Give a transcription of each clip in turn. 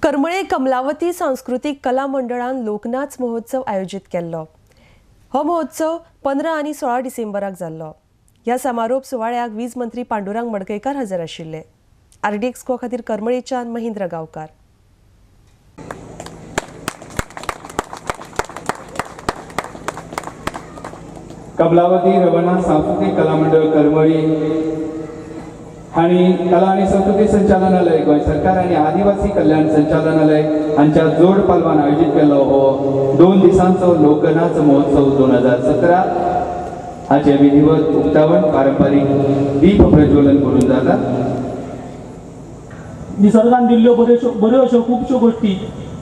करमळे कमलावती सांस्कृतिक कला मंडळान लोकनाच महोत्सव आयोजित केल्लो। हो महोत्सव 15 आनी 16 डिसेंबराक जाल्लो। ह्या समारोप सुवाळ्याक वीज मंत्री पांडुरंग मडकयकार हजर आशिल्ले। आरडी एक्सको खातीर करमळेच्यान महेंद्र गांवकार। कमलावती रवना सांस्कृतिक कला मंडळ करमळी आणि कला आणि संस्कृती संचालनालय गोय सरकार आणि आदिवासी कल्याण संचालनालय हांच्या जोड पालवान आयोजित केल्लो हो 2 दिसांचो लोकनाच महोत्सव 2017 हाचे विधिवत उक्तावण पारंपारीक दीप प्रज्वलन करून जाता। निसर्गान दिल्ल्यो बऱ्यो अश्यो खुबश्यो गोष्टी,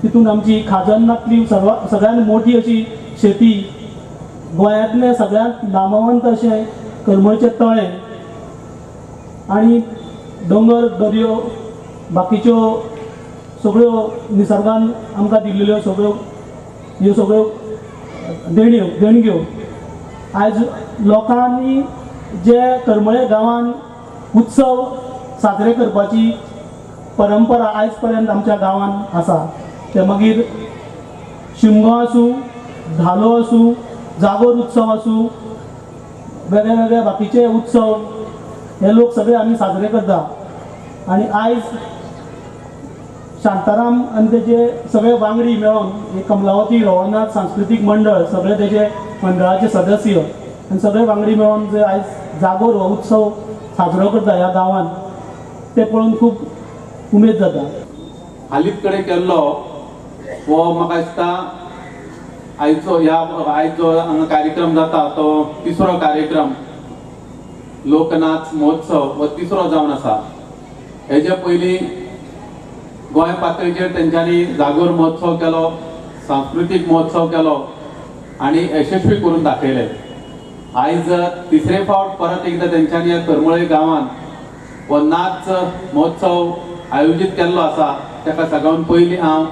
तितून आमची खाजनातली सगळ्यांत मोठी अशी शेती, गोंयांतले सगळ्यांत नामवंत अशें करमळचें तळें आणि दोंगर दर्यो, बाकीच्यो सगळ्यो निसर्गान आमकां दिल्ल्यो सगळ्यो देणग्यो आयज लोकांनी जे करमळे गांवान उत्सव साजरे करपाची परंपरा आयज पर्यंत आमच्या गांवान आसा। ते मागीर शिमगो आसूं, धालो आसूं, जागोर उत्सव आसूं, वेगळे बाकीचे उत्सव हे लोक सगळे आमी साजरे करता। आणि आयज शांताराम आनी तेजे सगळे वांगडी मेळोन हे कमलावती रवनाथ सांस्कृतिक मंडळ सगळे तेजे मंडळाचे सदस्य आनी सगळे वांगडी मेळोन जे आयज जागोर हो उत्सव साजरो करता ह्या गांवान, ते पळोवन खूब उमेद जाता। हालींच कडेन केल्लो हो म्हाका दिसता आयज जो हांगा कार्यक्रम जाता तो 3रो कार्यक्रम लोकनाच महोत्सव हो 3रो जावन आसा। हेजे पयलीं गोंय पातळीचेर तेंच्यांनी जागोर महोत्सव केलो, सांस्कृतिक महोत्सव केलो आनी यशस्वी करून दाखयले। आयज 3रे फावट परत एकदा तेंच्यांनी ह्या करमळे गांवांत हो नाच महोत्सव आयोजीत केल्लो आसा। ताका सगळ्यान पयलीं हांव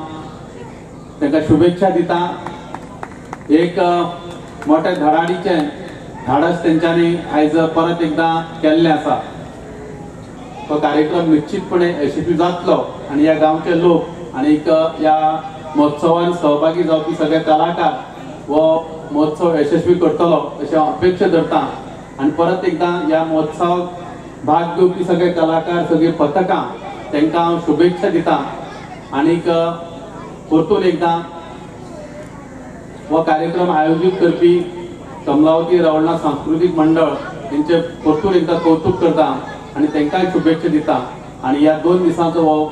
तांकां शुभेच्छा दिता। एक मोठे धडाडीचे धाडस तेंच्यांनी आयज परत एकदा केल्लें आसा। तो कार्यक्रम निश्चितपणे यशस्वी जातलो आनी ह्या गांवचे लोक आनी ह्या महोत्सवान सहभागी जावपी सगळे कलाकार हो महोत्सव यशस्वी करतलो अशी अपेक्षा धरता। आनी परत एकदा ह्या महोत्सवाक भाग घेवपी सगळे कलाकार, सगळी पथकां तांकां हांव शुभेच्छा दिता। आनीक परतून एकदा हो कार्यक्रम आयोजीत करपी कमलावती रवना सांस्कृतिक मंडळ यांचे परतून एकदा कौतुक करता आणि तांकांय शुभेच्छा दिता। आणि ह्या 2 दिसांचो हो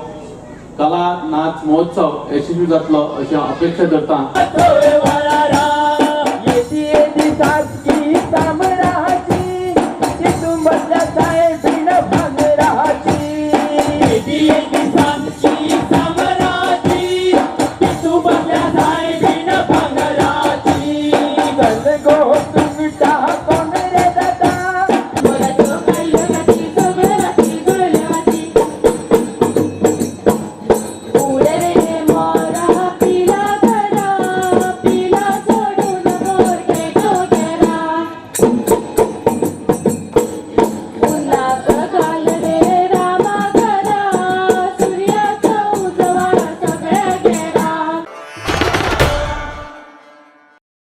कला नाच महोत्सव यशस्वी जातलो अशी अपेक्षा धरता।